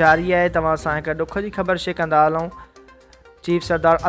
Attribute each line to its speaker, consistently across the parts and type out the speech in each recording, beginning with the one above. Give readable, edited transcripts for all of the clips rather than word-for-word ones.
Speaker 1: जारी है। तव्हां सां हिकु ॾुख जी ख़बर शेयर कंदा हलूं। चीफ सरदार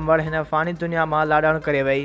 Speaker 1: अमर हिन फ़ानी दुनिया मां लाॾाणो करे वई,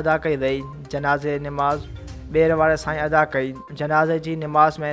Speaker 1: अदा कई वई। जनाज़े नमाज ॿेर वारे साईं अदा कई। जनाज़े जी नमाज में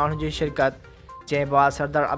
Speaker 1: माण्हुनि जी शिरकत। जंहिं बाद सरदार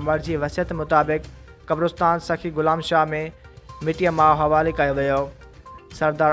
Speaker 1: अमर जी वसियत मुताबिक़ कब्रिस्तान सखी गुलाम शाह में मिटीअ मां हवाले कयो वियो। सरदार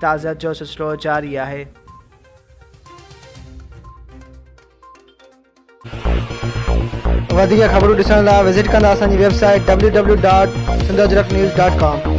Speaker 1: ताज़ियत जो सिलसिलो जारी आहे। वधीक ख़बरूं ॾिसण लाइ विज़िट कंदा असांजी वेबसाइट www.sindhajratnews.com।